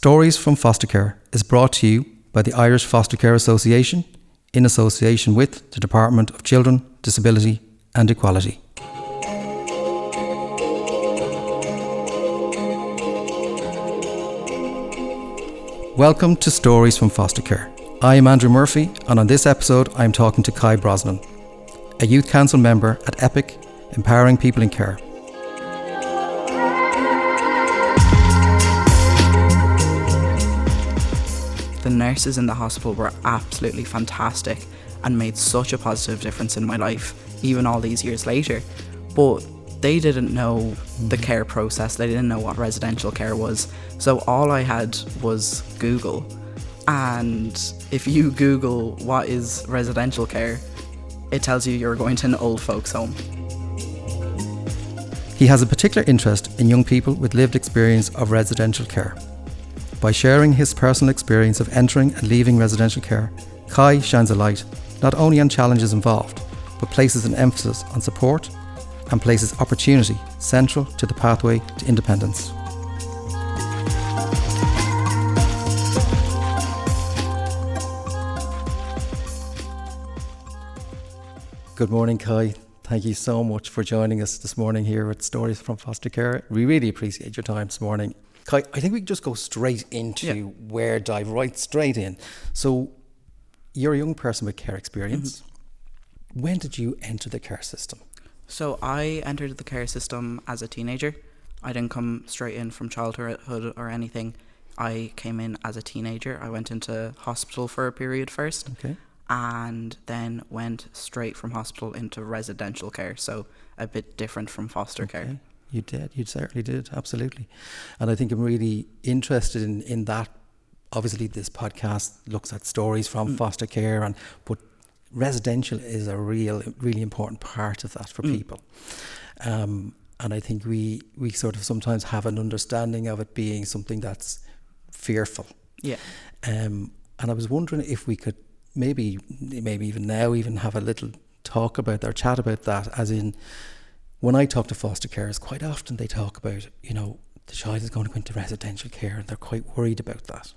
Stories from Foster Care is brought to you by the Irish Foster Care Association in association with the Department of Children, Disability and Equality. Welcome to Stories from Foster Care. I am Andrew Murphy, and on this episode I am talking to Kai Brosnan, a Youth Council member at EPIC, Empowering People in Care. The nurses in the hospital were absolutely fantastic and made such a positive difference in my life, even all these years later. But they didn't know the care process, they didn't know what residential care was. So all I had was Google. And if you Google what is residential care, it tells you you're going to an old folks home. He has a particular interest in young people with lived experience of residential care. By sharing his personal experience of entering and leaving residential care, Kai shines a light not only on challenges involved, but places an emphasis on support and places opportunity central to the pathway to independence. Good morning, Kai. Thank you so much for joining us this morning here at Stories from Foster Care. We really appreciate your time this morning. Kai, I think we can just go straight into dive right straight in. So, you're a young person with care experience. Mm-hmm. When did you enter the care system? So I entered the care system as a teenager. I didn't come straight in from childhood or anything. I came in as a teenager. I went into hospital for a period first. Okay. And then went straight from hospital into residential care. So a bit different from foster care. You did. You certainly did. Absolutely. And I think I'm really interested in that. Obviously, this podcast looks at stories from foster care, but residential is a really important part of that for people. And I think we sort of sometimes have an understanding of it being something that's fearful. Yeah. And I was wondering if we could maybe even now even have a little talk about or chat about that, as in, when I talk to foster carers, quite often they talk about, the child is going to go into residential care and they're quite worried about that.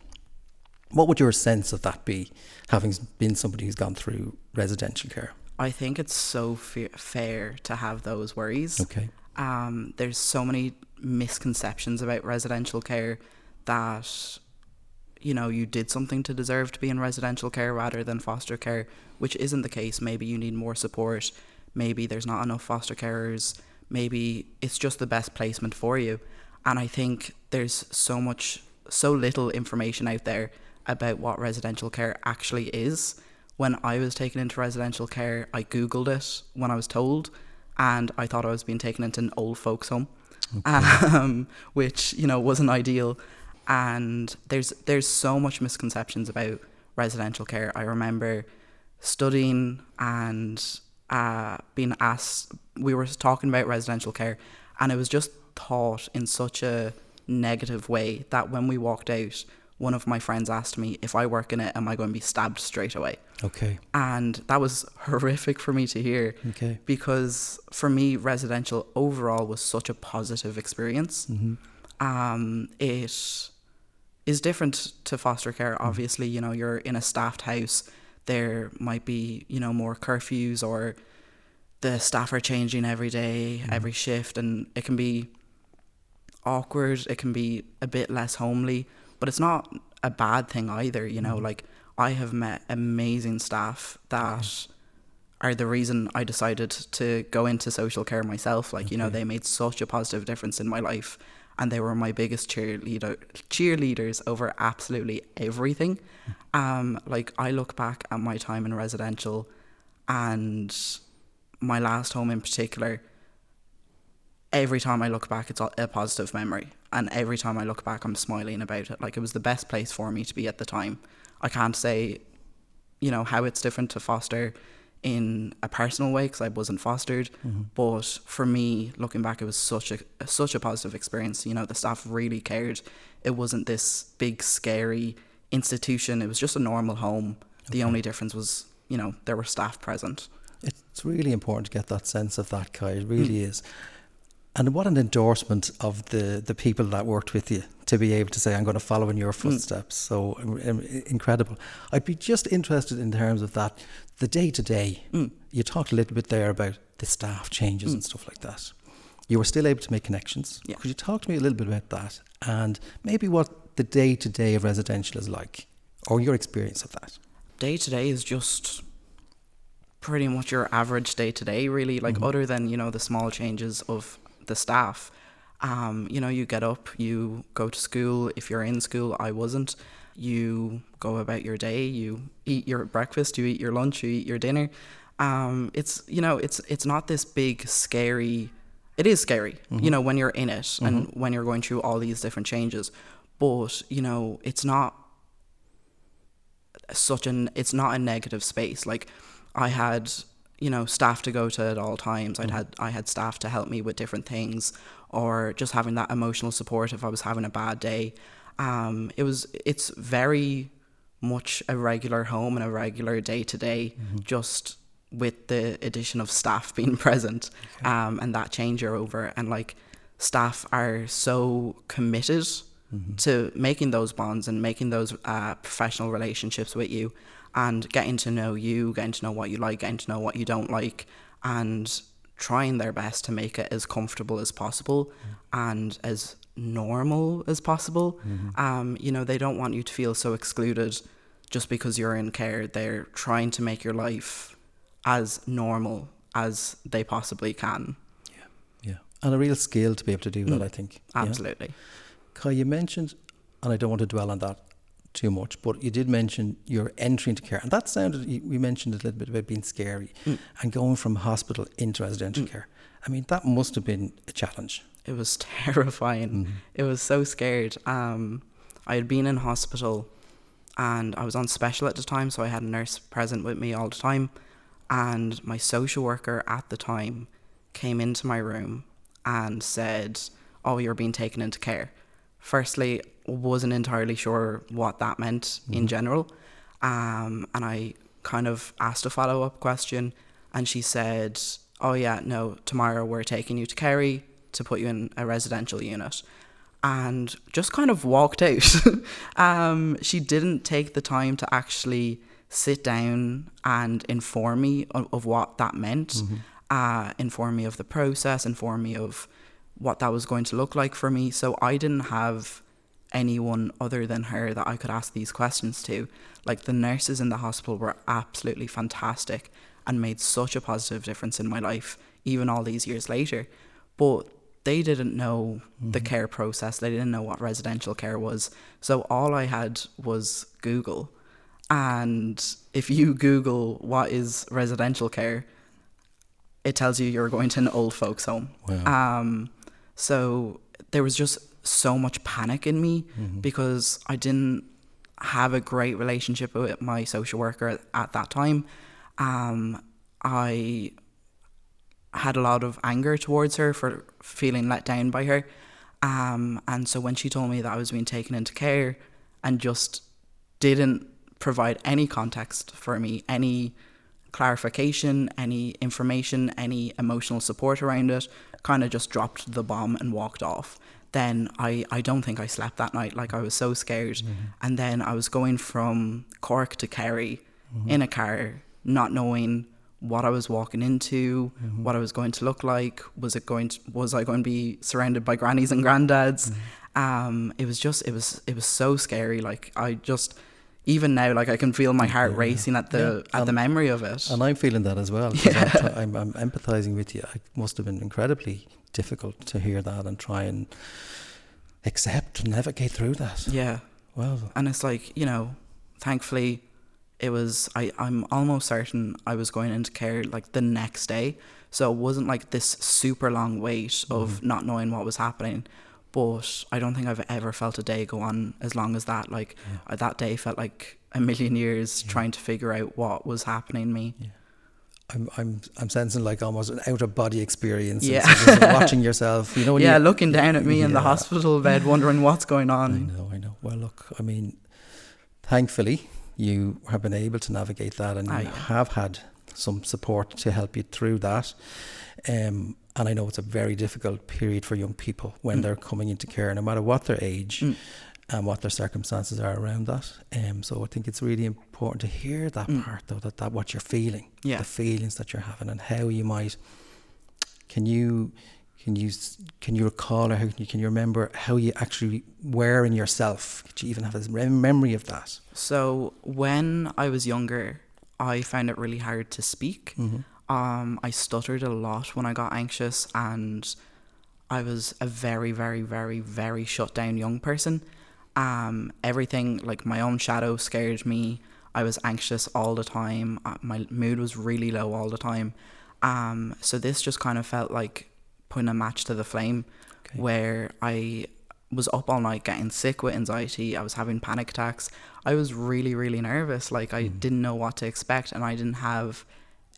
What would your sense of that be, having been somebody who's gone through residential care? I think it's so fair to have those worries. Okay. There's so many misconceptions about residential care that, you did something to deserve to be in residential care rather than foster care, which isn't the case. Maybe you need more support. Maybe there's not enough foster carers. Maybe it's just the best placement for you. And I think there's so little information out there about what residential care actually is. When I was taken into residential care, I Googled it when I was told, and I thought I was being taken into an old folks home, which, wasn't ideal. And there's so much misconceptions about residential care. I remember studying and being asked, we were talking about residential care, and it was just taught in such a negative way that when we walked out, one of my friends asked me, if I work in it, am I going to be stabbed straight away? Okay. And that was horrific for me to hear. Okay. Because for me, residential overall was such a positive experience. Mm-hmm. It is different to foster care. Obviously, you're in a staffed house. There might be, more curfews, or the staff are changing every day, every shift, and it can be awkward. It can be a bit less homely, but it's not a bad thing either. Like, I have met amazing staff that are the reason I decided to go into social care myself. Like, they made such a positive difference in my life, and they were my biggest cheerleaders over absolutely everything. Like, I look back at my time in residential, and my last home in particular, every time I look back, it's a positive memory. And every time I look back, I'm smiling about it. Like, it was the best place for me to be at the time. I can't say, how it's different to foster in a personal way, because I wasn't fostered. Mm-hmm. But for me, looking back, it was such a positive experience. The staff really cared. It wasn't this big, scary institution. It was just a normal home. Okay. The only difference was, there were staff present. It's really important to get that sense of that, Kai. It really is. And what an endorsement of the people that worked with you to be able to say, I'm going to follow in your footsteps. So incredible. I'd be just interested in terms of that, the day-to-day. You talked a little bit there about the staff changes and stuff like that. You were still able to make connections. Yeah. Could you talk to me a little bit about that and maybe what the day-to-day of residential is like, or your experience of that? Day-to-day is just pretty much your average day-to-day, really, like other than, you know, the small changes of the staff. You know, you get up, you go to school. If you're in school, I wasn't. You go about your day, you eat your breakfast, you eat your lunch, you eat your dinner. It's, you know, it's not this big scary, it is scary, you know, when you're in it and when you're going through all these different changes, but, you know, it's not it's not a negative space. Like, I had, you know, staff to go to at all times. I had staff to help me with different things, or just having that emotional support if I was having a bad day. It's very much a regular home and a regular day to day, just with the addition of staff being present, and that changeover. And like, staff are so committed to making those bonds and making those professional relationships with you, and getting to know you, getting to know what you like, getting to know what you don't like, and trying their best to make it as comfortable as possible and as normal as possible. You know, they don't want you to feel so excluded just because you're in care. They're trying to make your life as normal as they possibly can. Yeah. And a real skill to be able to do that, I think. Absolutely. Yeah. Kai, you mentioned, and I don't want to dwell on that too much, but you did mention your entry into care, and that sounded, we mentioned a little bit about being scary and going from hospital into residential care. I mean, that must have been a challenge. It was terrifying. It was so scared. I had been in hospital and I was on special at the time, so I had a nurse present with me all the time, and my social worker at the time came into my room and said, "Oh, you're being taken into care." Firstly, wasn't entirely sure what that meant in general, and I kind of asked a follow-up question, and she said, "Oh yeah, no, tomorrow we're taking you to Kerry to put you in a residential unit," and just kind of walked out. She didn't take the time to actually sit down and inform me of what that meant, inform me of the process, inform me of what that was going to look like for me. So I didn't have anyone other than her that I could ask these questions to. Like, the nurses in the hospital were absolutely fantastic and made such a positive difference in my life, even all these years later. But they didn't know the care process. They didn't know what residential care was. So all I had was Google. And if you Google what is residential care, it tells you you're going to an old folks home. Wow. So there was just so much panic in me because I didn't have a great relationship with my social worker at that time. I had a lot of anger towards her for feeling let down by her. And so when she told me that I was being taken into care and just didn't provide any context for me, any clarification, any information, any emotional support around it, kind of just dropped the bomb and walked off, then I don't think I slept that night. Like, I was so scared. And then I was going from Cork to Kerry in a car, not knowing what I was walking into, what I was going to look like. Was I going to be surrounded by grannies and granddads? It was so scary. Like, I just, even now, like, I can feel my heart racing at the memory of it. And I'm feeling that as well. I'm empathizing with you. It must have been incredibly difficult to hear that and try and accept and navigate through that. Yeah. Well, and it's like, you know, thankfully it was, I'm almost certain I was going into care like the next day. So it wasn't like this super long wait of not knowing what was happening. But I don't think I've ever felt a day go on as long as that. Like, that day felt like a million years trying to figure out what was happening to me. Yeah. I'm sensing like almost an out of body experience. Yeah. Just watching yourself, you know. When looking down at me in the hospital bed, wondering what's going on. I know. Well, look, I mean, thankfully you have been able to navigate that, and you have had some support to help you through that. And And I know it's a very difficult period for young people when they're coming into care, no matter what their age and what their circumstances are around that. So I think it's really important to hear that part, though, that what you're feeling, the feelings that you're having, and how you might. Can you recall, or can you remember how you actually were in yourself? Did you even have a memory of that? So when I was younger, I found it really hard to speak. I stuttered a lot when I got anxious, and I was a very, very, very, very shut down young person. Everything, like my own shadow, scared me. I was anxious all the time. My mood was really low all the time. So this just kind of felt like putting a match to the flame, where I was up all night getting sick with anxiety. I was having panic attacks. I was really, really nervous. Like I didn't know what to expect, and I didn't have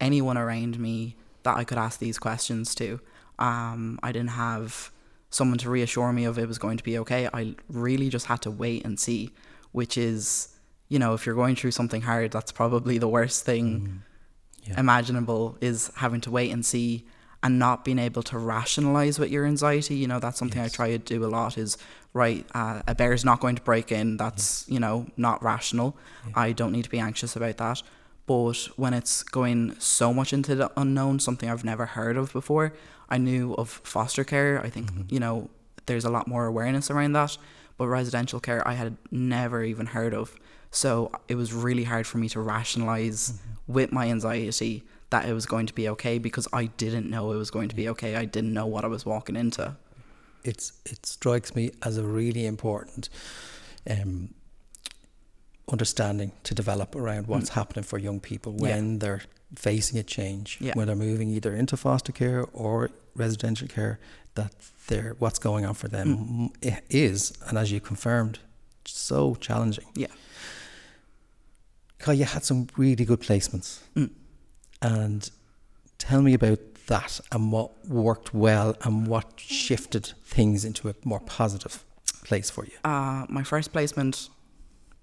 anyone around me that I could ask these questions to. I didn't have someone to reassure me of it was going to be okay. I really just had to wait and see, which is, you know, if you're going through something hard, that's probably the worst thing imaginable, is having to wait and see and not being able to rationalize with your anxiety. You know, that's something I try to do a lot is, right, a bear's not going to break in. That's, you know, not rational. I don't need to be anxious about that. But when it's going so much into the unknown, something I've never heard of before, I knew of foster care. I think, you know, there's a lot more awareness around that. But residential care, I had never even heard of. So it was really hard for me to rationalize with my anxiety that it was going to be okay, because I didn't know it was going to be okay. I didn't know what I was walking into. It strikes me as a really important understanding to develop around what's happening for young people when they're facing a change, when they're moving either into foster care or residential care, that what's going on for them is, and as you confirmed, so challenging. Kai, you had some really good placements, and tell me about that and what worked well and what shifted things into a more positive place for you. My first placement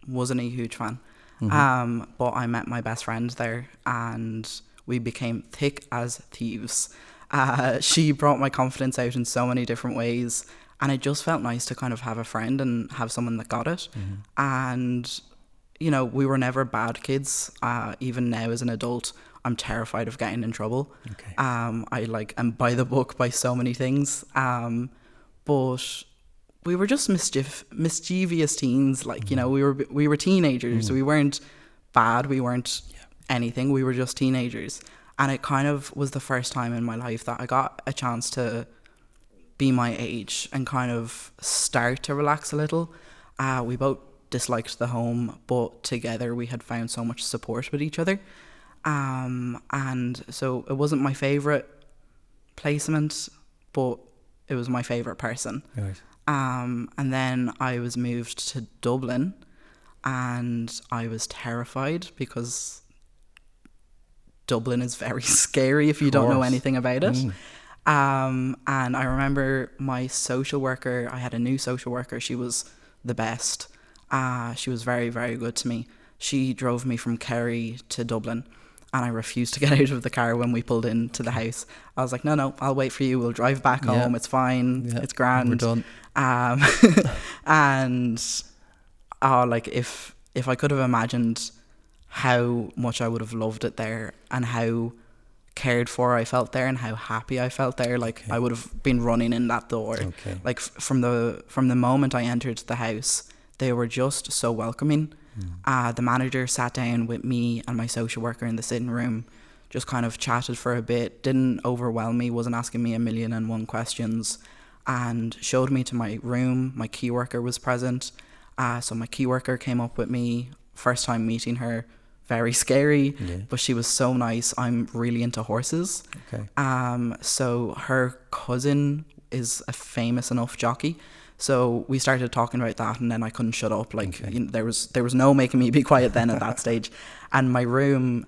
wasn't a huge fan, but I met my best friend there and we became thick as thieves. She brought my confidence out in so many different ways, and it just felt nice to kind of have a friend and have someone that got it. And you know, we were never bad kids. Even now as an adult, I'm terrified of getting in trouble. I am by the book by so many things. But we were just mischievous teens. Like, you know, we were teenagers. We weren't bad. We weren't anything. We were just teenagers. And it kind of was the first time in my life that I got a chance to be my age and kind of start to relax a little. We both disliked the home, but together we had found so much support with each other. And so it wasn't my favourite placement, but it was my favourite person. And then I was moved to Dublin, and I was terrified because Dublin is very scary if you don't know anything about it. And I remember my social worker, I had a new social worker, she was the best. She was very, very good to me. She drove me from Kerry to Dublin, and I refused to get out of the car when we pulled into the house. I was like, no, I'll wait for you. We'll drive back home. It's fine. It's grand. We're done. And like if I could have imagined how much I would have loved it there and how cared for I felt there and how happy I felt there, like I would have been running in that door. Like from the moment I entered the house, they were just so welcoming. The manager sat down with me and my social worker in the sitting room, just kind of chatted for a bit, didn't overwhelm me, wasn't asking me 1,000,001 questions, and showed me to my room. My key worker was present. So my key worker came up with me, first time meeting her, very scary, but she was so nice. I'm really into horses. So her cousin is a famous enough jockey. So we started talking about that, and then I couldn't shut up. Like you know, there was no making me be quiet then at that stage. And my room,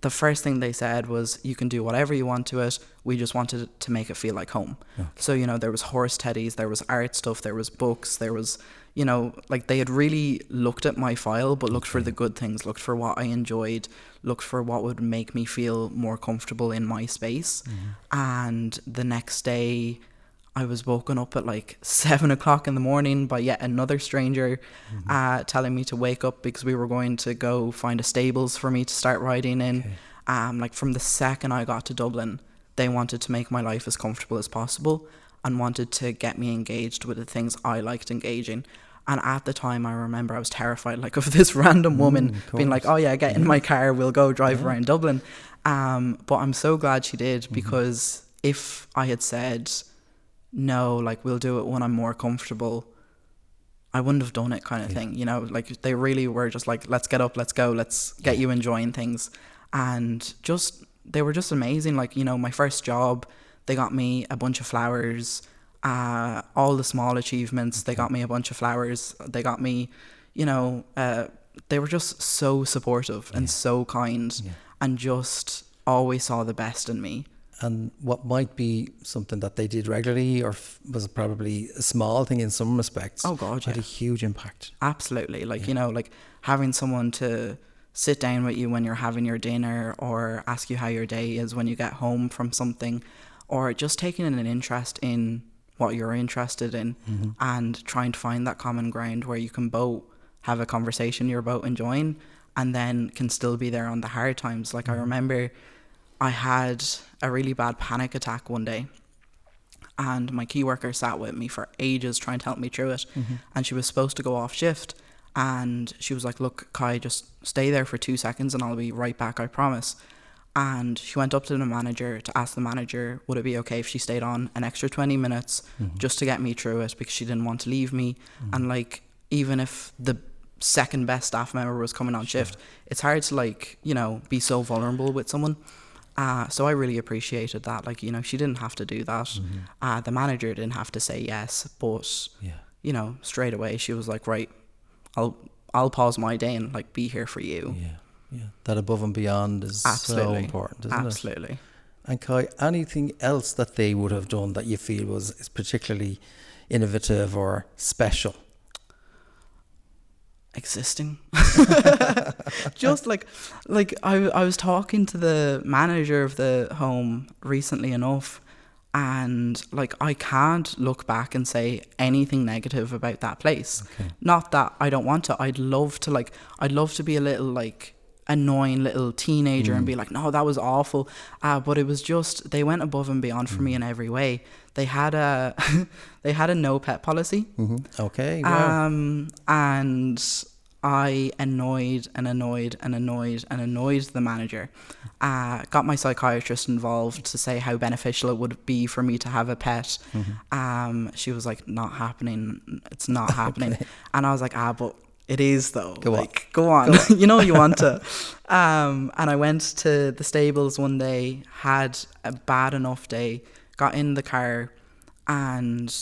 the first thing they said was, you can do whatever you want to it. We just wanted to make it feel like home. So, you know, there was horse teddies, there was art stuff, there was books, there was, you know, like they had really looked at my file, but looked for the good things, looked for what I enjoyed, looked for what would make me feel more comfortable in my space. And the next day I was woken up at like 7 o'clock in the morning by yet another stranger telling me to wake up because we were going to go find a stables for me to start riding in. Like from the second I got to Dublin, they wanted to make my life as comfortable as possible and wanted to get me engaged with the things I liked engaging. And at the time, I remember I was terrified, like, of this random woman being like, oh yeah, get in my car, we'll go drive around Dublin. But I'm so glad she did, because if I had said, no, like, we'll do it when I'm more comfortable, I wouldn't have done it, kind of thing. You know, like, they really were just like, let's get up, let's go, let's get you enjoying things. And just, they were just amazing. Like, you know, my first job, they got me a bunch of flowers. All the small achievements, they got me a bunch of flowers. They got me, you know, they were just so supportive and so kind, and just always saw the best in me. And what might be something that they did regularly, or was probably a small thing in some respects, oh God, had a huge impact. Absolutely. Like, you know, like having someone to sit down with you when you're having your dinner, or ask you how your day is when you get home from something, or just taking an interest in what you're interested in, and trying to find that common ground where you can both have a conversation you're both enjoying, and then can still be there on the hard times. Like I remember I had a really bad panic attack one day, and my key worker sat with me for ages trying to help me through it. And she was supposed to go off shift, and she was like, look, Kai, just stay there for 2 seconds and I'll be right back, I promise. And she went up to the manager to ask the manager, would it be okay if she stayed on an extra 20 minutes just to get me through it, because she didn't want to leave me. And like, even if the second best staff member was coming on shift, it's hard to, like, you know, be so vulnerable with someone. So I really appreciated that. Like, you know, she didn't have to do that. The manager didn't have to say yes, but you know, straight away she was like, right, I'll pause my day and like be here for you. Yeah, that above and beyond is so important, isn't it? Absolutely. And Kai, anything else that they would have done that you feel is particularly innovative or special? Existing. Just like I was talking to the manager of the home recently enough, and like I can't look back and say anything negative about that place. Not that I don't want to. I'd love to be a little like annoying little teenager and be like, no, that was awful, but it was just, they went above and beyond for me in every way. They had a no pet policy. Okay. Wow. And I annoyed the manager. Got my psychiatrist involved to say how beneficial it would be for me to have a pet. She was like, not happening, it's not happening. And I was like, but it is though. Go on. You know you want to. And I went to the stables one day, had a bad enough day, got in the car, and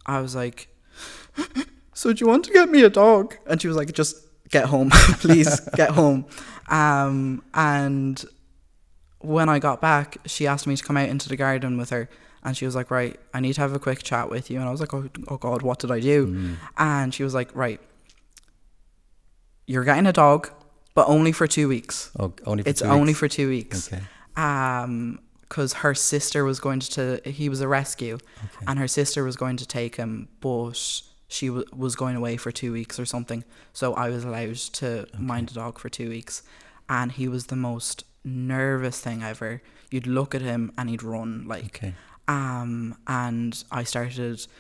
I was like, so do you want to get me a dog? And she was like, just get home, please get home. And when I got back, she asked me to come out into the garden with her, and she was like, right, I need to have a quick chat with you. And I was like, oh God, what did I do? And she was like, right, you're getting a dog, but only for 2 weeks. Only for 2 weeks. Okay. Because her sister was going he was a rescue, and her sister was going to take him, but she was going away for 2 weeks or something. So I was allowed to mind the dog for 2 weeks, and he was the most nervous thing ever. You'd look at him and he'd run and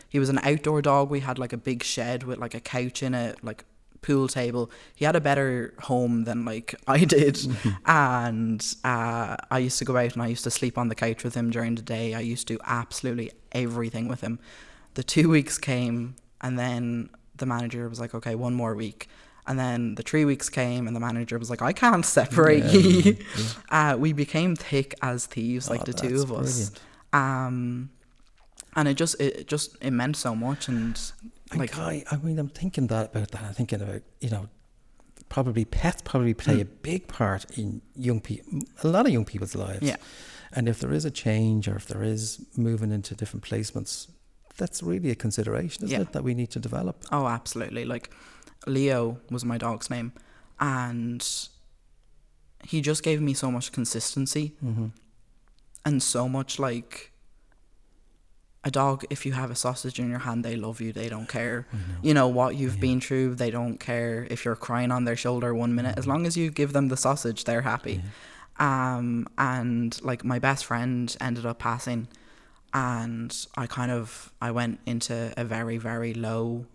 he was an outdoor dog. We had like a big shed with like a couch in it, like pool table. He had a better home than like I did. And I used to go out and I used to sleep on the couch with him during the day. I used to do absolutely everything with him. The 2 weeks came, and then the manager was like, okay, 1 more week. And then the 3 weeks came, and the manager was like, I can't separate you. We became thick as thieves, like the two of us. And it meant so much. And like, I mean, I'm thinking about that. I'm thinking about, you know, pets play a big part in a lot of young people's lives. Yeah. And if there is a change, or if there is moving into different placements, that's really a consideration, isn't Yeah. it, that we need to develop? Oh, absolutely. Like, Leo was my dog's name, and he just gave me so much consistency and so much, like, a dog, if you have a sausage in your hand, they love you. They don't care, you know, what you've been through. They don't care if you're crying on their shoulder 1 minute. As long as you give them the sausage, they're happy. And like, my best friend ended up passing, and I went into a very, very low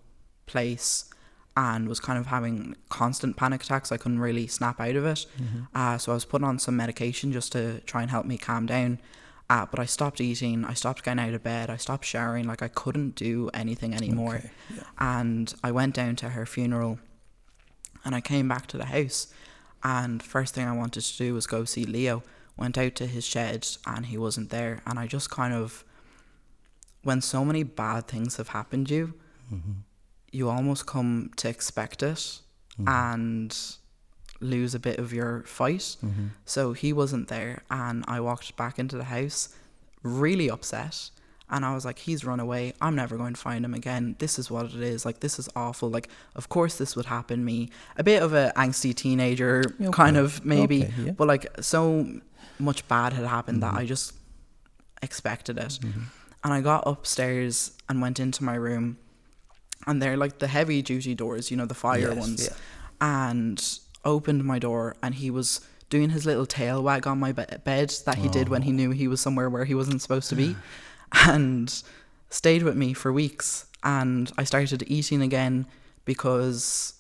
place and was kind of having constant panic attacks. I couldn't really snap out of it. So I was put on some medication just to try and help me calm down. But I stopped eating, I stopped getting out of bed, I stopped showering, like, I couldn't do anything anymore. Okay, yeah. And I went down to her funeral, and I came back to the house, and first thing I wanted to do was go see Leo. Went out to his shed, and he wasn't there. And I just kind of, when so many bad things have happened to you, you almost come to expect it and lose a bit of your fight. So he wasn't there, and I walked back into the house really upset, and I was like, he's run away, I'm never going to find him again. This is what it is. Like, this is awful. Like, of course this would happen. Me, a bit of a angsty teenager, kind of, maybe, but like, so much bad had happened that I just expected it. And I got upstairs and went into my room, and they're like the heavy duty doors, you know, the fire ones, and opened my door, and he was doing his little tail wag on my bed that he did when he knew he was somewhere where he wasn't supposed to be, and stayed with me for weeks. And I started eating again because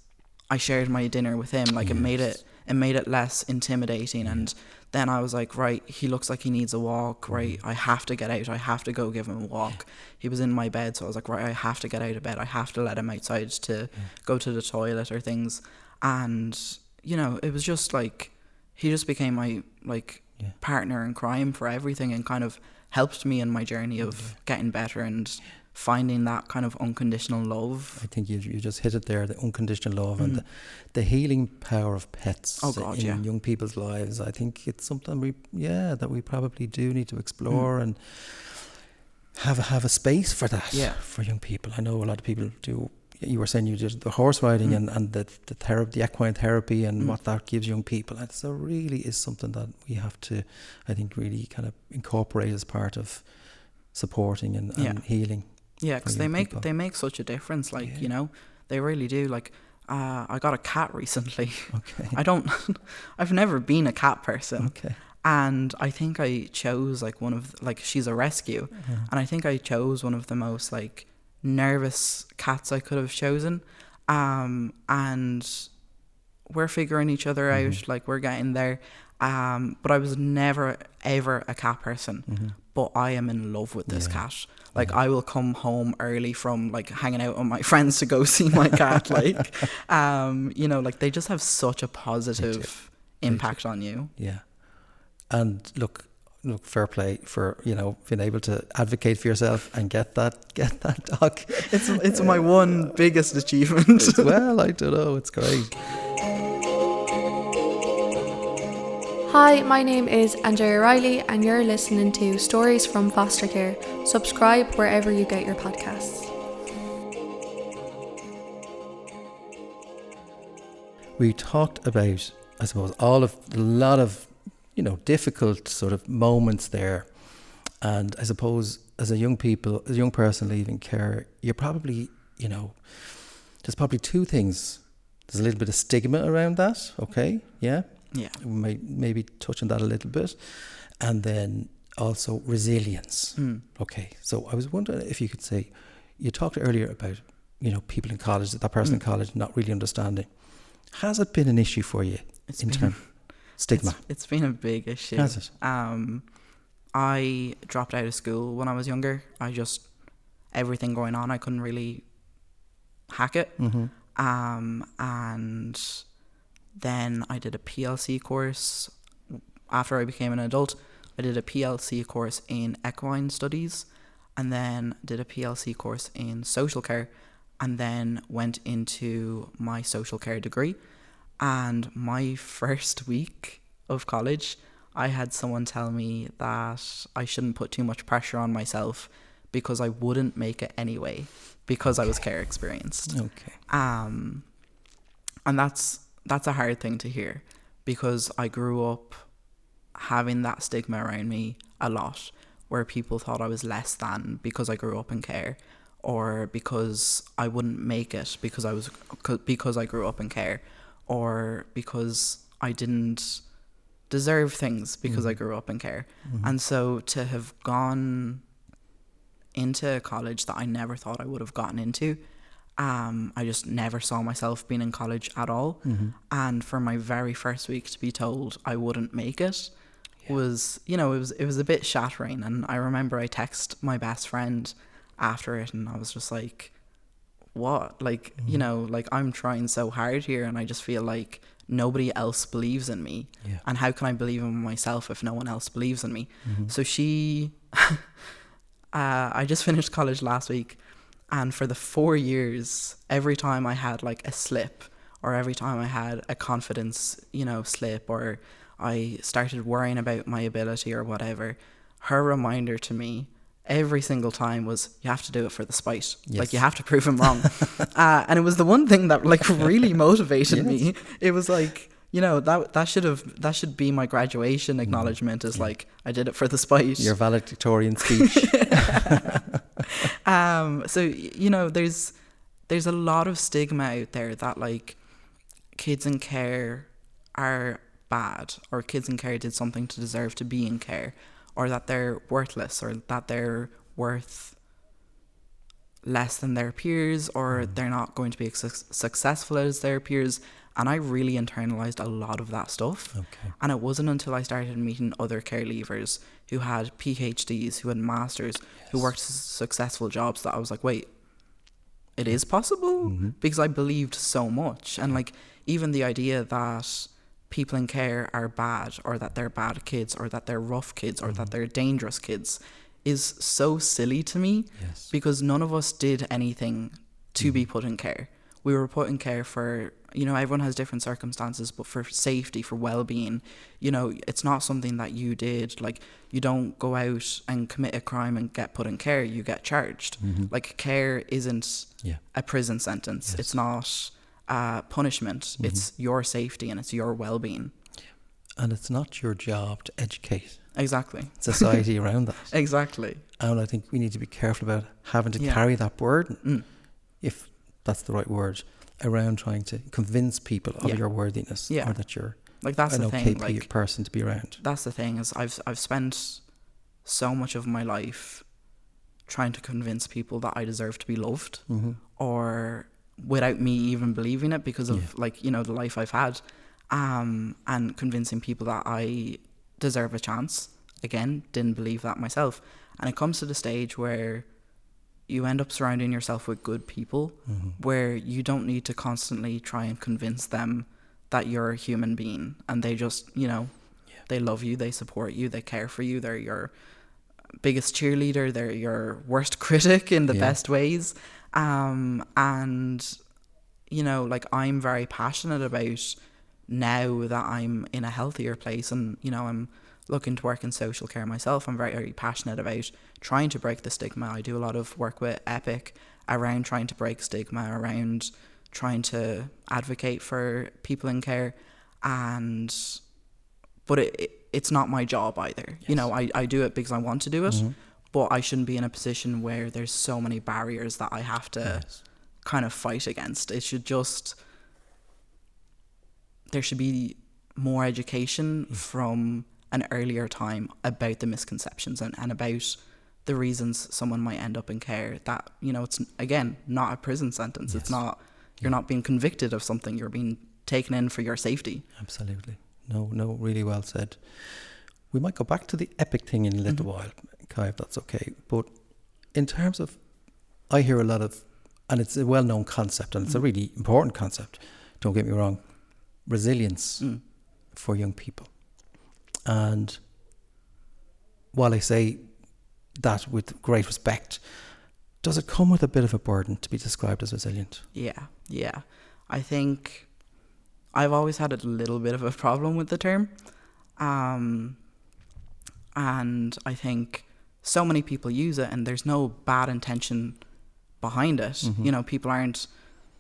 I shared my dinner with him. Like, it made it less intimidating. And then I was like, right, he looks like he needs a walk, right? I have to get out. I have to go give him a walk. He was in my bed, so I was like, right, I have to get out of bed. I have to let him outside to go to the toilet or things. And, you know, it was just like, he just became my, like, partner in crime for everything, and kind of helped me in my journey of getting better and finding that kind of unconditional love. I think you just hit it there, the unconditional love and the healing power of pets in young people's lives. I think it's something that we probably do need to explore and have a space for that for young people. I know a lot of people do. You were saying you did the horse riding and the therapy, the equine therapy, and what that gives young people. And so really is something that we have to, I think, really kind of incorporate as part of supporting and healing. Yeah, because they make such a difference. Like, you know, they really do. Like, I got a cat recently. Okay. I've never been a cat person. Okay. And I think I chose she's a rescue, and I think I chose one of the most like nervous cats I could have chosen. And we're figuring each other out, like, we're getting there. But I was never ever a cat person, but I am in love with this cat. Like, I will come home early from like hanging out with my friends to go see my cat. Like, you know, like, they just have such a positive impact on you. Yeah. And look, fair play for, you know, being able to advocate for yourself and get that dog. It's my one biggest achievement. Well, I don't know, it's great. Hi, my name is Andrea Riley, and you're listening to Stories from Foster Care. Subscribe wherever you get your podcasts. We talked about, I suppose, a lot of, you know, difficult sort of moments there. And I suppose as a young person leaving care, you're probably, you know, there's probably two things. There's a little bit of stigma around that, okay? Yeah. Yeah. We might maybe touch on that a little bit. And then also resilience. Okay. So I was wondering if you could say, you talked earlier about, you know, people in college, that person in college not really understanding. Has it been an issue for you in terms of stigma? It's been a big issue. Has it? I dropped out of school when I was younger. Everything going on, I couldn't really hack it. And then I did a PLC course. After I became an adult, I did a PLC course in equine studies, and then did a PLC course in social care, and then went into my social care degree. And my first week of college, I had someone tell me that I shouldn't put too much pressure on myself because I wouldn't make it anyway because I was care experienced. Okay. And that's a hard thing to hear, because I grew up having that stigma around me a lot, where people thought I was less than because I grew up in care, or because I wouldn't make it because I grew up in care, or because I didn't deserve things because I grew up in care. And so to have gone into a college that I never thought I would have gotten into, I just never saw myself being in college at all. And for my very first week to be told I wouldn't make it was, you know, it was a bit shattering. And I remember I texted my best friend after it, and I was just like, what? Like, you know, like, I'm trying so hard here, and I just feel like nobody else believes in me. And how can I believe in myself if no one else believes in me? So she I just finished college last week, and for the 4 years, every time I had like a slip, or every time I had a confidence, you know, slip, or I started worrying about my ability or whatever, her reminder to me every single time was, you have to do it for the spite. Like, you have to prove him wrong. And it was the one thing that like really motivated me. It was like, you know, that should be my graduation acknowledgement, is like, I did it for the spite. Your valedictorian speech. So, you know, there's a lot of stigma out there that like kids in care are bad, or kids in care did something to deserve to be in care, or that they're worthless, or that they're worth less than their peers, or they're not going to be as successful as their peers. And I really internalized a lot of that stuff. And it wasn't until I started meeting other care leavers who had PhDs, who had masters, who worked successful jobs, that I was like, wait, it is possible? Because I believed so much. And like, even the idea that people in care are bad, or that they're bad kids, or that they're rough kids, or that they're dangerous kids, is so silly to me. Because none of us did anything to be put in care. We were put in care for, you know, everyone has different circumstances, but for safety, for well-being. You know, it's not something that you did. Like, you don't go out and commit a crime and get put in care, you get charged. Like, care isn't a prison sentence. It's not punishment. It's your safety, and it's your well-being. And it's not your job to educate Exactly. society around that. Exactly. And I think we need to be careful about having to carry that burden, if that's the right word, around trying to convince people of your worthiness, or that you're like, that's an the okay thing, like, person to be around. That's the thing, is I've spent so much of my life trying to convince people that I deserve to be loved, or without me even believing it, because of like, you know, the life I've had, and convincing people that I deserve a chance. Again, didn't believe that myself. And it comes to the stage where you end up surrounding yourself with good people, where you don't need to constantly try and convince them that you're a human being, and they just, you know, they love you, they support you, they care for you, they're your biggest cheerleader, they're your worst critic in the best ways. And, you know, like, I'm very passionate about, now that I'm in a healthier place, and, you know, I'm looking to work in social care myself, I'm very, very passionate about trying to break the stigma. I do a lot of work with Epic around trying to break stigma, around trying to advocate for people in care. But it's not my job either. You know, I do it because I want to do it, but I shouldn't be in a position where there's so many barriers that I have to kind of fight against. It should just, there should be more education from an earlier time about the misconceptions, and about the reasons someone might end up in care. That, you know, it's, again, not a prison sentence. It's not, you're not being convicted of something, you're being taken in for your safety. Absolutely. No, really well said. We might go back to the Epic thing in a little while, Kai, if that's okay. But in terms of, I hear a lot of, and it's a well-known concept, and it's a really important concept, don't get me wrong, resilience for young people. And while I say that with great respect, does it come with a bit of a burden to be described as resilient? Yeah. I think I've always had a little bit of a problem with the term. And I think so many people use it and there's no bad intention behind it. You know, people aren't,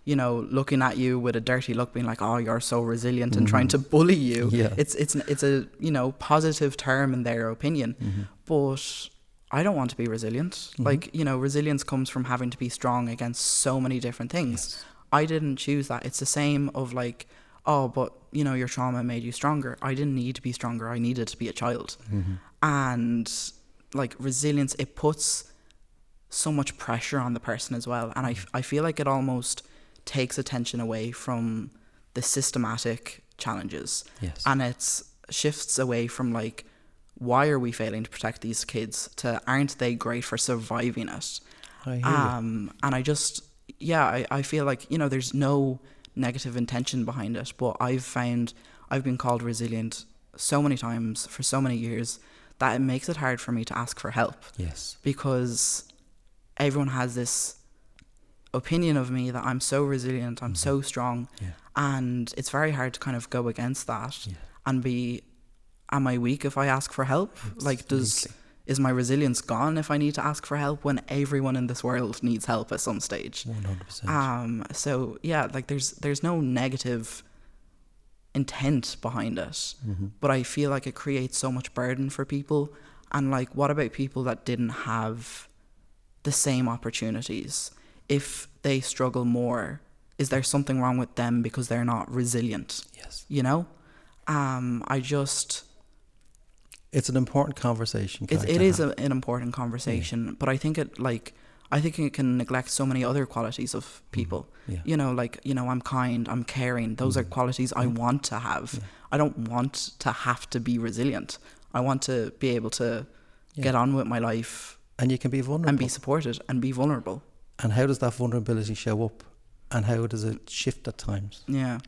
you know, looking at you with a dirty look being like, oh, you're so resilient and trying to bully you. Yeah. It's a, you know, positive term in their opinion. But I don't want to be resilient. Like, you know, resilience comes from having to be strong against so many different things. Yes. I didn't choose that. It's the same of like, oh, but, you know, your trauma made you stronger. I didn't need to be stronger. I needed to be a child. And like resilience, it puts so much pressure on the person as well. And I feel like it almost takes attention away from the systematic challenges. Yes. And it shifts away from like, why are we failing to protect these kids, to aren't they great for surviving it? I hear you. And I just, yeah, I feel like, you know, there's no negative intention behind it, but I've found I've been called resilient so many times for so many years that it makes it hard for me to ask for help. Yes. Because everyone has this opinion of me that I'm so resilient, I'm so strong, and it's very hard to kind of go against that and be, am I weak if I ask for help? Like, is my resilience gone if I need to ask for help when everyone in this world needs help at some stage? 100%. So yeah, like there's no negative intent behind it, but I feel like it creates so much burden for people. And like, what about people that didn't have the same opportunities? If they struggle more, is there something wrong with them because they're not resilient? Yes. You know, It's an important conversation. It is an important conversation, but I think it can neglect so many other qualities of people. You know, like, you know, I'm kind, I'm caring. Those are qualities I want to have. I don't want to have to be resilient. I want to be able to get on with my life. And you can be vulnerable. And be supported and be vulnerable. And how does that vulnerability show up? And how does it shift at times? Yeah.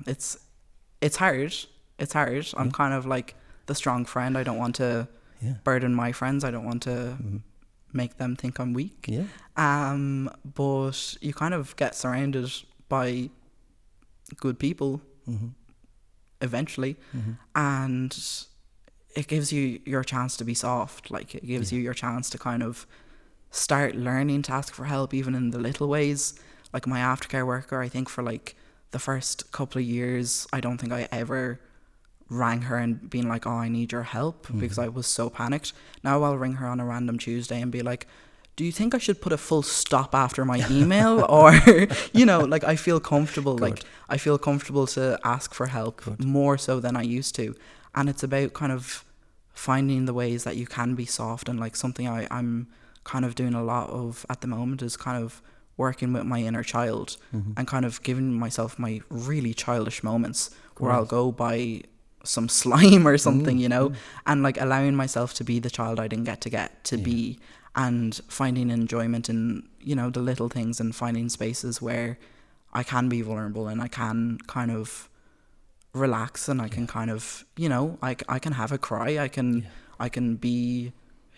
It's hard. I'm kind of like the strong friend. I don't want to burden my friends. I don't want to make them think I'm weak. But you kind of get surrounded by good people eventually, and it gives you your chance to be soft. Like, it gives you your chance to kind of start learning to ask for help, even in the little ways. Like my aftercare worker, I think for like the first couple of years, I don't think I ever rang her and being like, oh, I need your help, because I was so panicked. Now I'll ring her on a random Tuesday and be like, do you think I should put a full stop after my email? Or, you know, like, I feel comfortable. Good. Like, I feel comfortable to ask for help more so than I used to. And it's about kind of finding the ways that you can be soft. And like, something I'm kind of doing a lot of at the moment is kind of working with my inner child and kind of giving myself my really childish moments where I'll go buy some slime or something, you know, and like allowing myself to be the child I didn't get to be, and finding enjoyment in, you know, the little things, and finding spaces where I can be vulnerable and I can kind of relax, and I can kind of, you know, I can have a cry, I can be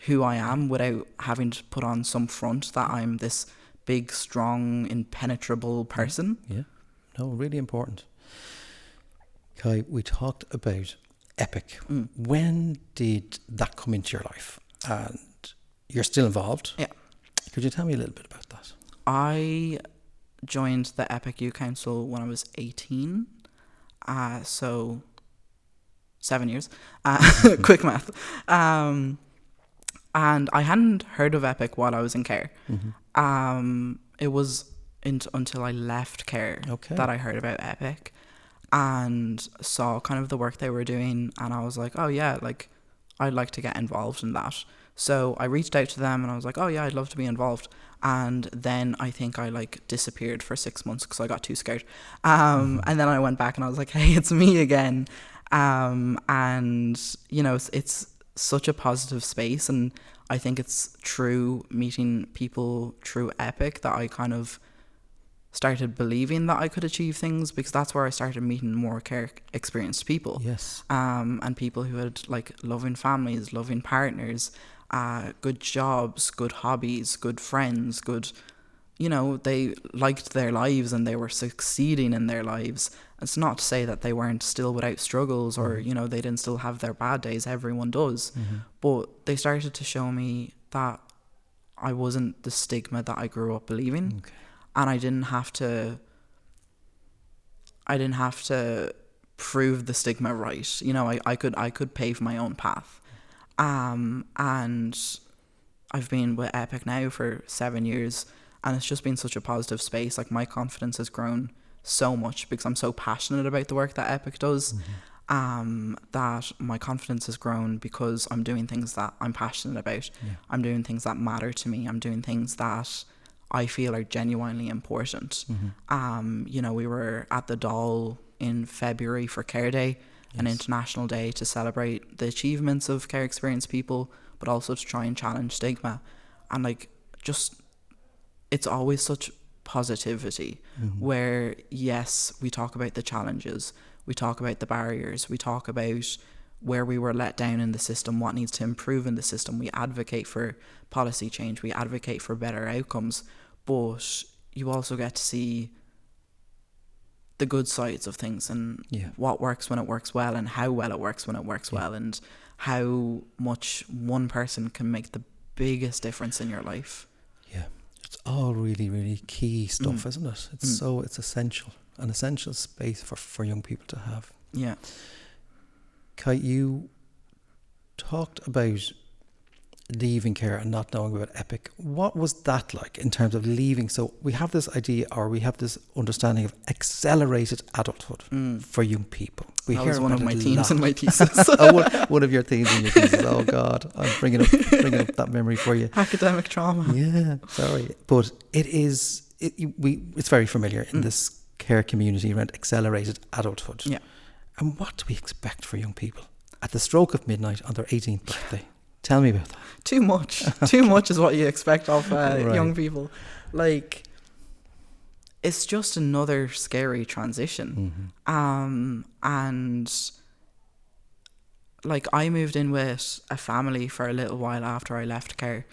who I am without having to put on some front that I'm this big, strong, impenetrable person. No, really important. Kai, we talked about Epic. When did that come into your life? And you're still involved. Could you tell me a little bit about that? I joined the Epic Youth Council when I was 18. So 7 years. Quick math. And I hadn't heard of Epic while I was in care. It was until I left care that I heard about Epic and saw kind of the work they were doing, and I was like, oh yeah, like, I'd like to get involved in that. So I reached out to them and I was like, oh yeah, I'd love to be involved. And then I think I like disappeared for 6 months because I got too scared. And then I went back and I was like, hey, it's me again. And you know, it's such a positive space, and I think it's through meeting people through Epic that I kind of started believing that I could achieve things, because that's where I started meeting more care experienced people. And people who had like loving families, loving partners, good jobs, good hobbies, good friends, good you know, they liked their lives and they were succeeding in their lives. It's not to say that they weren't still without struggles or, you know, they didn't still have their bad days. Everyone does. But they started to show me that I wasn't the stigma that I grew up believing. And I didn't have to prove the stigma right. You know, I could pave my own path. And I've been with Epic now for 7 years, and it's just been such a positive space. Like, my confidence has grown so much because I'm so passionate about the work that Epic does. That my confidence has grown because I'm doing things that I'm passionate about. I'm doing things that matter to me. I'm doing things that I feel are genuinely important. You know, we were at the Doll in February for Care Day, an international day to celebrate the achievements of care experienced people, but also to try and challenge stigma. And like, just, it's always such positivity where, yes, we talk about the challenges, we talk about the barriers, we talk about where we were let down in the system, what needs to improve in the system. We advocate for policy change, we advocate for better outcomes, but you also get to see the good sides of things and what works when it works well, and how well it works when it works well, and how much one person can make the biggest difference in your life. It's all really, really key stuff, isn't it? It's it's essential, an essential space for young people to have. Kai, you talked about leaving care and not knowing about Epic. What was that like in terms of leaving? So we have this idea, or we have this understanding of accelerated adulthood for young people. That was one of my themes in my thesis. One of your themes in your thesis. Oh God, I'm bringing up that memory for you. Academic trauma. Yeah, sorry, but it's very familiar in this care community around accelerated adulthood. And what do we expect for young people at the stroke of midnight on their 18th birthday? Tell me about that. Too much. Too much is what you expect of young people. Like, it's just another scary transition. And like, I moved in with a family for a little while after I left care.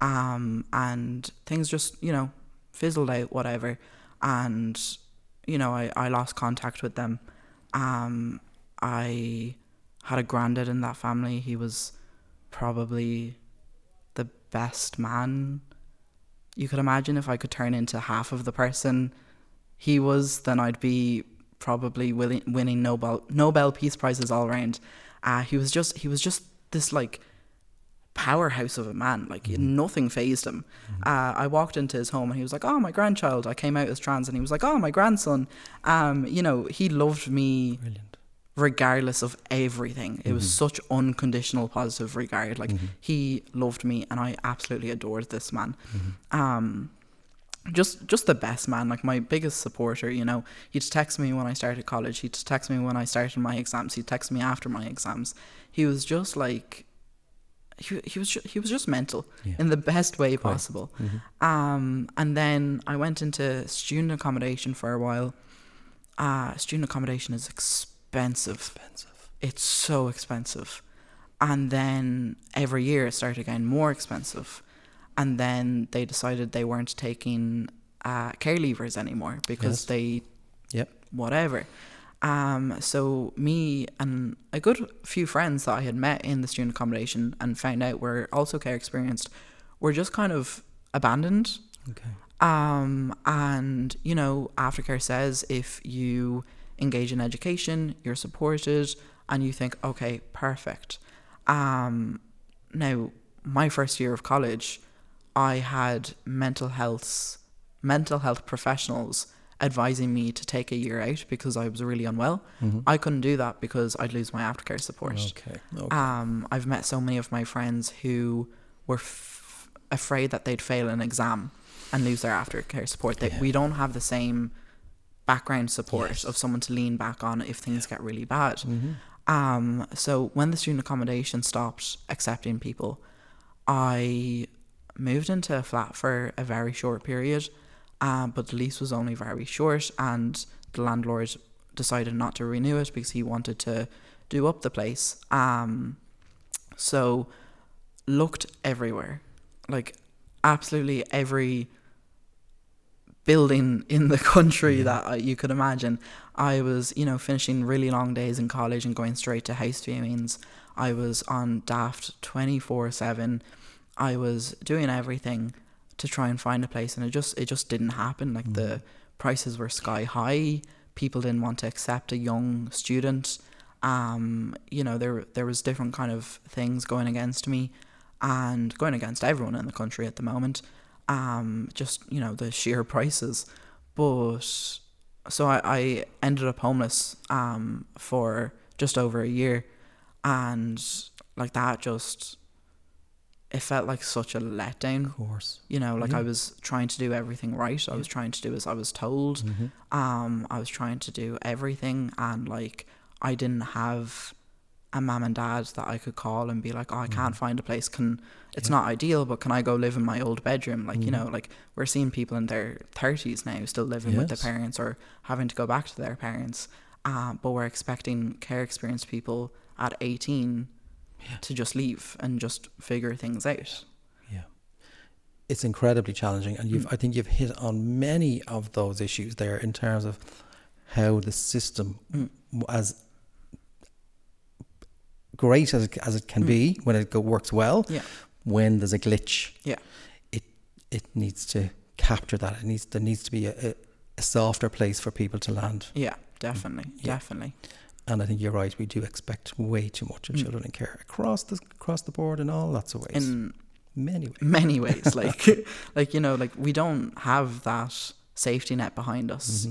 And things just, you know, fizzled out, whatever. And, you know, I lost contact with them. I had a granddad in that family. He was probably the best man you could imagine. If I could turn into half of the person he was, then I'd be probably winning Nobel Peace Prizes all around. He was just this like powerhouse of a man. Like, nothing fazed him. I walked into his home and he was like, "Oh, my grandchild." I came out as trans and he was like, "Oh, my grandson." You know, he loved me. Brilliant. Regardless of everything. It was such unconditional positive regard. Like, he loved me and I absolutely adored this man. Just the best man, like my biggest supporter. You know, he'd text me when I started college, he'd text me when I started my exams, he'd text me after my exams. He was just like, he was just mental in the best way possible. And then I went into student accommodation for a while. Student accommodation is expensive. It's so expensive. And then every year it started getting more expensive. And then they decided they weren't taking care leavers anymore because whatever. So me and a good few friends that I had met in the student accommodation and found out were also care experienced were just kind of abandoned. And, you know, Aftercare says if you engage in education, you're supported, and you think, okay, perfect. Now, my first year of college, I had mental health professionals advising me to take a year out because I was really unwell. I couldn't do that because I'd lose my aftercare support. I've met so many of my friends who were afraid that they'd fail an exam and lose their aftercare support. We don't have the same background support of someone to lean back on if things get really bad. So when the student accommodation stopped accepting people, I moved into a flat for a very short period, but the lease was only very short, and the landlord decided not to renew it because he wanted to do up the place. So looked everywhere, like absolutely every building in the country that you could imagine. I was, finishing really long days in college and going straight to house viewings. I was on daft 24/7. I was doing everything to try and find a place, and it just didn't happen. Like the prices were sky high. People didn't want to accept a young student. There was different kind of things going against me and going against everyone in the country at the moment. The sheer prices. But so I ended up homeless for just over a year, and like that just, it felt like such a letdown. Of course. I was trying to do everything right. I was trying to do as I was told. I was trying to do everything, and like I didn't have a mum and dad that I could call and be like, oh, I can't find a place. It's not ideal, but can I go live in my old bedroom? Like, like we're seeing people in their 30s now still living with their parents or having to go back to their parents. But we're expecting care experienced people at 18 to just leave and just figure things out. Yeah. It's incredibly challenging, and I think you've hit on many of those issues there in terms of how the system, as great as it can be when it works well, when there's a glitch, it needs to capture that. There needs to be a softer place for people to land. Yeah, definitely. And I think you're right. We do expect way too much of children in care across the board in all lots of ways. In many ways. like we don't have that safety net behind us.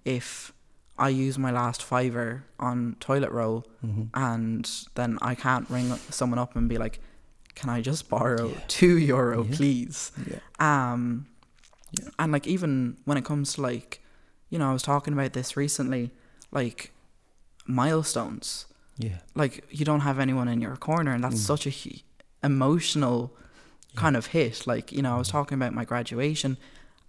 If I use my last $5 on toilet roll and then I can't ring someone up and be like, can I just borrow €2 please? And like, even when it comes to like, I was talking about this recently, like milestones, like you don't have anyone in your corner, and that's such a emotional kind of hit. Like, I was talking about my graduation,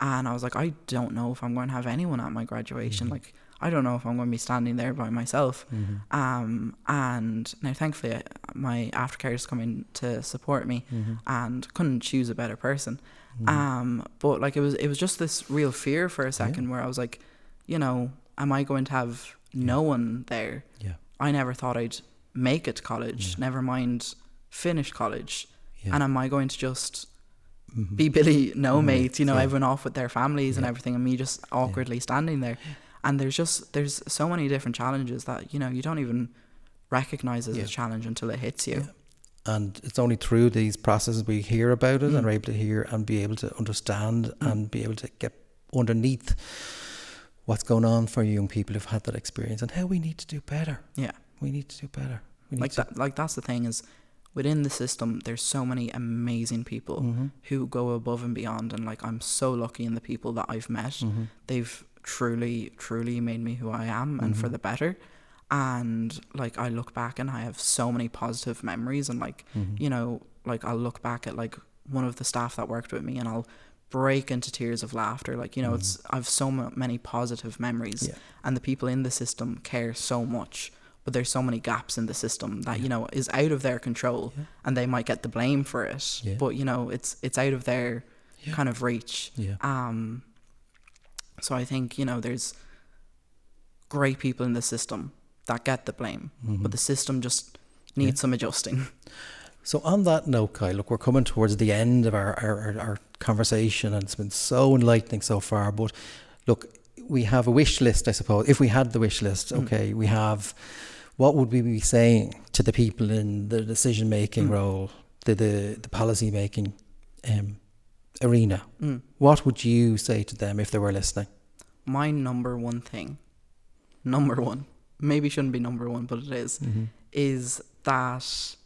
and I was like, I don't know if I'm going to have anyone at my graduation. Like, I don't know if I'm going to be standing there by myself. And now thankfully my aftercare is coming to support me, and couldn't choose a better person. But like it was just this real fear for a second where I was like, am I going to have no one there? I never thought I'd make it to college, never mind finish college. And am I going to just be Billy no mates, everyone off with their families and everything, and me just awkwardly standing there. And there's so many different challenges that, you don't even recognize as a challenge until it hits you. And it's only through these processes we hear about it and are able to hear and be able to understand and be able to get underneath what's going on for young people who've had that experience and how we need to do better. We need to do better. That's the thing, is within the system there's so many amazing people who go above and beyond, and like I'm so lucky in the people that I've met. They've truly made me who I am, and for the better. And like I look back and I have so many positive memories, and like like I'll look back at like one of the staff that worked with me and I'll break into tears of laughter. Like I've so many positive memories, and the people in the system care so much, but there's so many gaps in the system that is out of their control, and they might get the blame for it, but it's out of their kind of reach. So I think there's great people in the system that get the blame, but the system just needs some adjusting. So on that note, Kai, look, we're coming towards the end of our conversation, and it's been so enlightening so far. But look, we have a wish list, I suppose. If we had the wish list, okay, we have, what would we be saying to the people in the decision-making role, the policy-making arena? What would you say to them if they were listening? My number one thing, maybe shouldn't be number one, but it is that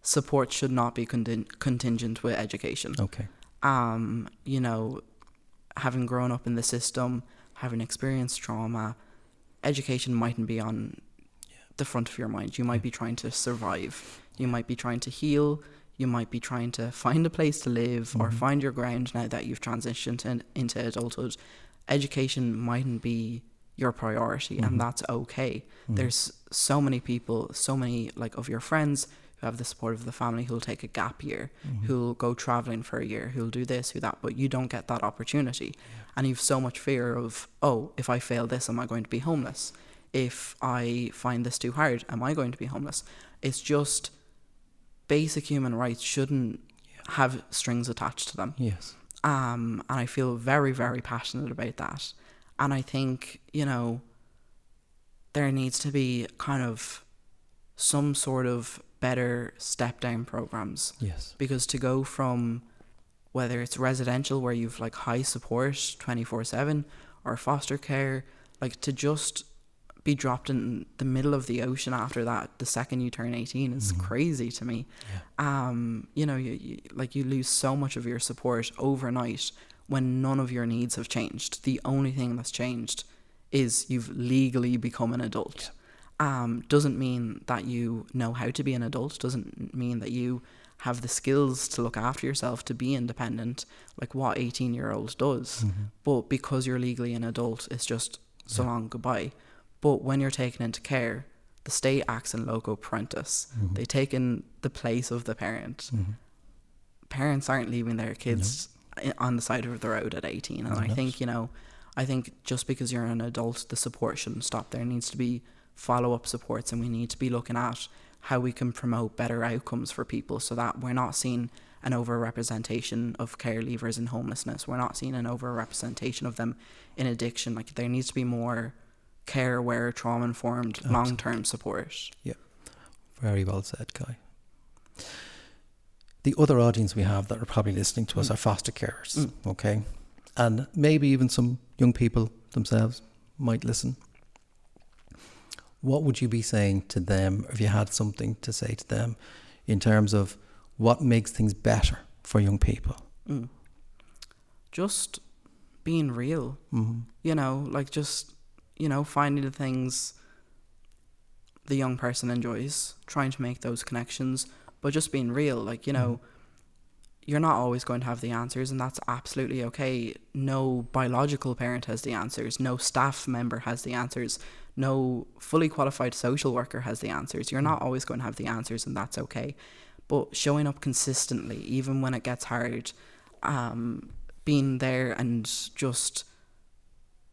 support should not be contingent with education. Okay. Having grown up in the system, having experienced trauma, education mightn't be on the front of your mind. You might be trying to survive. You might be trying to heal. You might be trying to find a place to live or find your ground now that you've transitioned into adulthood. Education mightn't be your priority, and that's okay. There's so many people, so many like of your friends who have the support of the family, who'll take a gap year, who'll go traveling for a year, who'll do this, who that, but you don't get that opportunity. And you've so much fear of, oh, if I fail this, am I going to be homeless? If I find this too hard, am I going to be homeless? It's just basic human rights shouldn't have strings attached to them. Yes. And I feel very, very passionate about that. And I think, you know, there needs to be kind of some sort of better step down programs. Yes. Because to go from, whether it's residential where you've like high support 24/7, or foster care, like to just be dropped in the middle of the ocean after that the second you turn 18 is crazy to me. You know, you lose so much of your support overnight when none of your needs have changed. The only thing that's changed is you've legally become an adult. Doesn't mean that you know how to be an adult, doesn't mean that you have the skills to look after yourself, to be independent, like what 18-year-old does. But because you're legally an adult, it's just so long, goodbye. But when you're taken into care, the state acts in loco parentis. They take in the place of the parent. Parents aren't leaving their kids on the side of the road at 18. And I think, you know, I think just because you're an adult, the support shouldn't stop. There needs to be follow-up supports, and we need to be looking at how we can promote better outcomes for people so that we're not seeing an over-representation of care leavers in homelessness. We're not seeing an over-representation of them in addiction. Like, there needs to be more care-aware, trauma-informed, long-term support. Yeah, very well said, Kai. The other audience we have that are probably listening to us are foster carers, okay? And maybe even some young people themselves might listen. What would you be saying to them if you had something to say to them in terms of what makes things better for young people? Just being real, you know, like just, you know, finding the things the young person enjoys, trying to make those connections, but just being real. Like, you know, you're not always going to have the answers, and that's absolutely okay. No biological parent has the answers. No staff member has the answers. No fully qualified social worker has the answers. You're not always going to have the answers, and that's okay. But showing up consistently, even when it gets hard, being there and just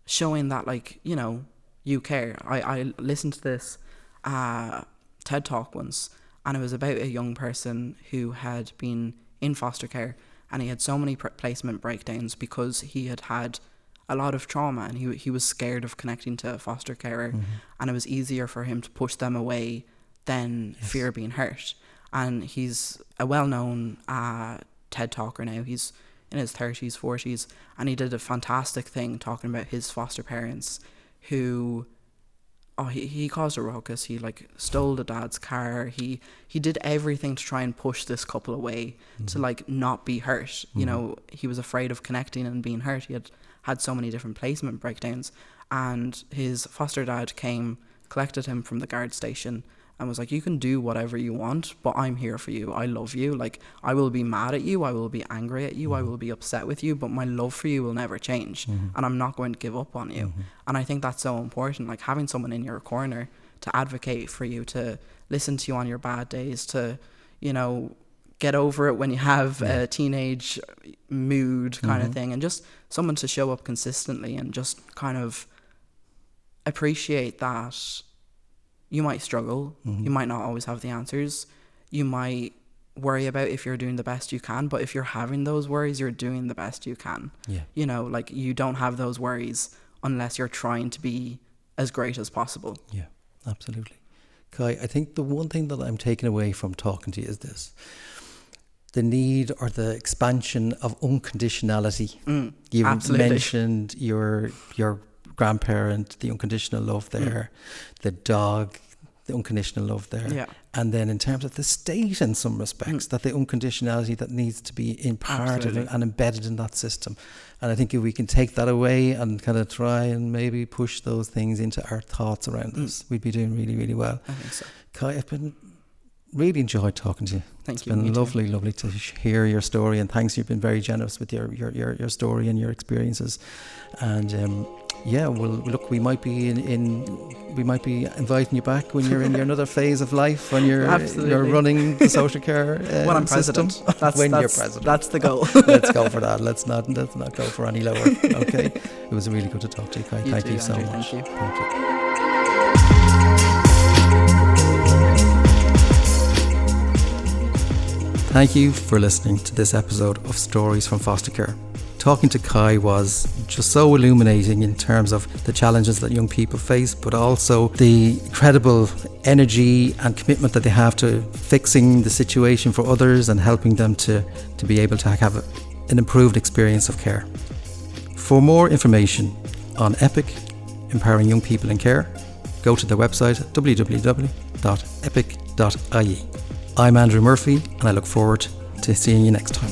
showing that, like, you know, you care. I listened to this TED Talk once, and it was about a young person who had been in foster care, and he had so many placement breakdowns because he had had a lot of trauma, and he was scared of connecting to a foster carer, and it was easier for him to push them away than fear being hurt. And he's a well-known TED talker now. He's in his 30s, 40s, and he did a fantastic thing talking about his foster parents who, he caused a ruckus. He like stole the dad's car. He did everything to try and push this couple away to like not be hurt. You know, he was afraid of connecting and being hurt. He had so many different placement breakdowns, and his foster dad came, collected him from the guard station, and was like, you can do whatever you want, but I'm here for you. I love you. Like, I will be mad at you. I will be angry at you. I will be upset with you, but my love for you will never change. And I'm not going to give up on you. And I think that's so important. Like, having someone in your corner to advocate for you, to listen to you on your bad days, to, you know, get over it when you have a teenage mood kind of thing, and just someone to show up consistently and just kind of appreciate that you might struggle, you might not always have the answers, you might worry about if you're doing the best you can, but if you're having those worries, you're doing the best you can. You know, like, you don't have those worries unless you're trying to be as great as possible. Yeah, absolutely. Kai, I think the one thing that I'm taking away from talking to you is this: the need or the expansion of unconditionality. You mentioned your grandparent, the unconditional love there, the dog, the unconditional love there, and then in terms of the state, in some respects, that the unconditionality that needs to be imparted and embedded in that system. And I think if we can take that away and kind of try and maybe push those things into our thoughts around this, we'd be doing really, really well. I think so. Kai, I've been really enjoyed talking to you. Thank you. It's been lovely to hear your story, and thanks. You've been very generous with your story and your experiences. And well, look, we might be in we might be inviting you back when you're in your another phase of life, when you're running the social care when I'm system. president. When you're president. That's the goal. Let's go for that. Let's not go for any lower. Okay. It was really good to talk to you, Kai. Thank you so much. Thank you. Thank you. Thank you for listening to this episode of Stories from Foster Care. Talking to Kai was just so illuminating in terms of the challenges that young people face, but also the incredible energy and commitment that they have to fixing the situation for others and helping them to be able to have an improved experience of care. For more information on EPIC, Empowering Young People in Care, go to their website www.epic.ie. I'm Andrew Murphy, and I look forward to seeing you next time.